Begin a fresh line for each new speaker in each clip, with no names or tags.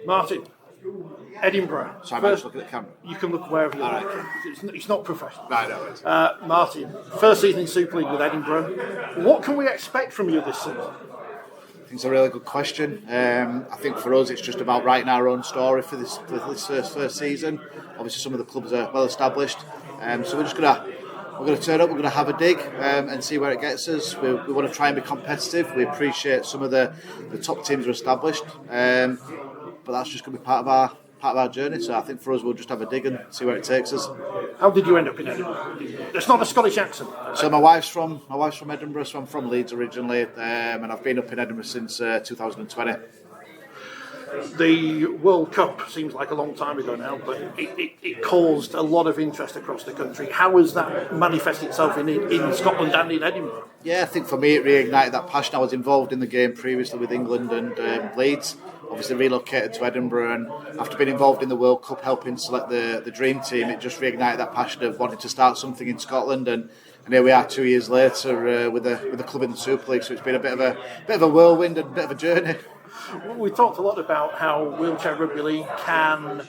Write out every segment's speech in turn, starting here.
Martyn, Edinburgh.
So I'm just looking at the camera.
You can look wherever you like.
Right.
It's not professional.
Right, no, it's...
Martyn, first season in Super League with Edinburgh. What can we expect from you this season?
I think it's a really good question. I think for us, it's just about writing our own story for this first season. Obviously, some of the clubs are well established, so we're going to turn up. We're going to have a dig and see where it gets us. We want to try and be competitive. We appreciate some of the top teams are established, but that's just going to be part of our journey. So I think for us, we'll just have a dig and see where it takes us.
How did you end up in Edinburgh? It's not a Scottish accent.
So my wife's from Edinburgh, so I'm from Leeds originally, and I've been up in Edinburgh since 2020.
The World Cup seems like a long time ago now, but it caused a lot of interest across the country. How has that manifested itself in Scotland and in Edinburgh?
Yeah, I think for me it reignited that passion. I was involved in the game previously with England and Leeds. Obviously relocated to Edinburgh, and after being involved in the World Cup, helping select the dream team, it just reignited that passion of wanting to start something in Scotland. And here we are 2 years later with the club in the Super League. So it's been a bit of a whirlwind and a bit of a journey.
We talked a lot about how wheelchair rugby league can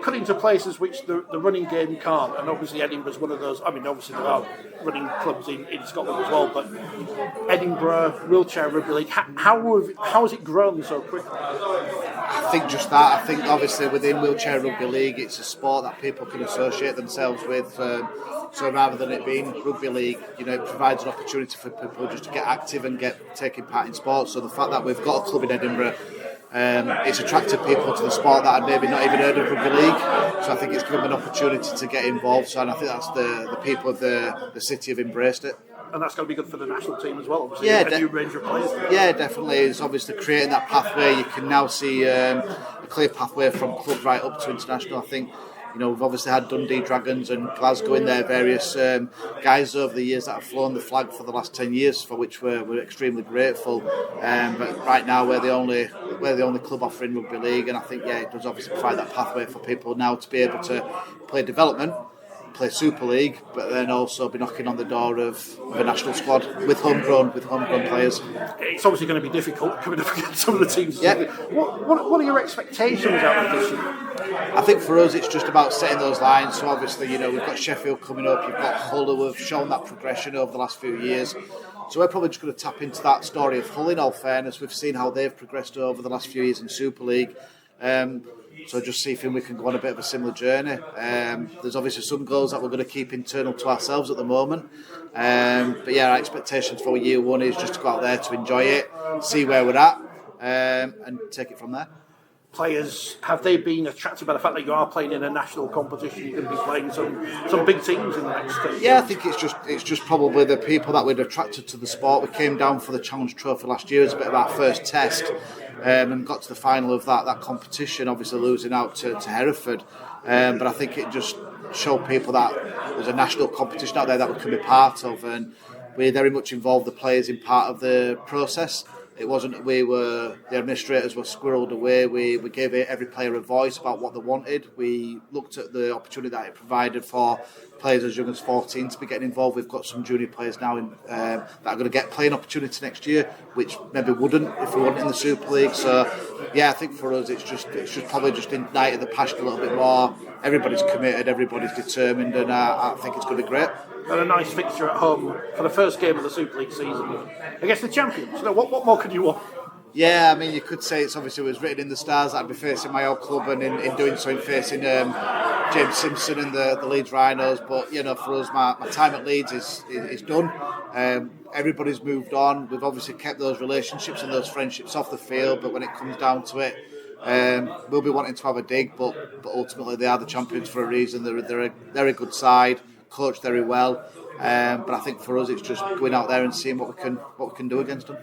cut into places which the running game can't, and obviously Edinburgh's one of those. I mean, obviously there are running clubs in Scotland as well, but Edinburgh wheelchair rugby league, how has it grown so quickly?
I think just that. I think obviously within wheelchair rugby league, it's a sport that people can associate themselves with. So rather than it being rugby league, it provides an opportunity for people just to get active and taking part in sports. So the fact that we've got a club in Edinburgh, it's attracted people to the sport that had maybe not even heard of rugby league. So I think it's given them an opportunity to get involved. So, and I think that's the people of the city have embraced it.
And that's going to be good for the national team as well, obviously.
Yeah,
a new range of players.
Yeah, definitely. It's obviously creating that pathway. You can now see a clear pathway from club right up to international. I think, we've obviously had Dundee Dragons and Glasgow in there, various guys over the years that have flown the flag for the last 10 years, for which we're extremely grateful. But right now we're the only club offering rugby league, and I think it does obviously provide that pathway for people now to be able to play development, play Super League, but then also be knocking on the door of a national squad with homegrown players.
It's obviously going to be difficult coming up against some of the teams.
Yeah.
What are your expectations out of this year?
I think for us it's just about setting those lines. So obviously, we've got Sheffield coming up, you've got Hull who have shown that progression over the last few years. So we're probably just going to tap into that story of Hull. In all fairness, we've seen how they've progressed over the last few years in Super League. So just see if we can go on a bit of a similar journey. There's obviously some goals that we're going to keep internal to ourselves at the moment. But yeah, our expectations for year one is just to go out there to enjoy it, see where we're at, and take it from there.
Players, have they been attracted by the fact that you are playing in a national competition? You're going to be playing some big teams in the next 10 years?
Yeah, I think it's just probably the people that we'd attracted to the sport. We came down for the Challenge Trophy last year as a bit of our first test, and got to the final of that competition, obviously losing out to Hereford. But I think it just showed people that there's a national competition out there that we can be part of, and we very much involved the players in part of the process. It wasn't the administrators were squirreled away. We gave every player a voice about what they wanted. We looked at the opportunity that it provided for players as young as 14 to be getting involved. We've got some junior players now that are going to get playing opportunity next year, which maybe wouldn't if we weren't in the Super League. So yeah, I think for us it's just probably just ignited the passion a little bit more. Everybody's committed, everybody's determined, and I think it's going to be great.
And a nice fixture at home for the first game of the Super League season against the champions. What more could you want?
Yeah, I mean, you could say it was written in the stars that I'd be facing my old club, and in doing so, facing James Simpson and the Leeds Rhinos. But for us, my time at Leeds is done. Everybody's moved on. We've obviously kept those relationships and those friendships off the field, but when it comes down to it, we'll be wanting to have a dig. But ultimately, they are the champions for a reason. They're a good side, coached very well. But I think for us, it's just going out there and seeing what we can do against them.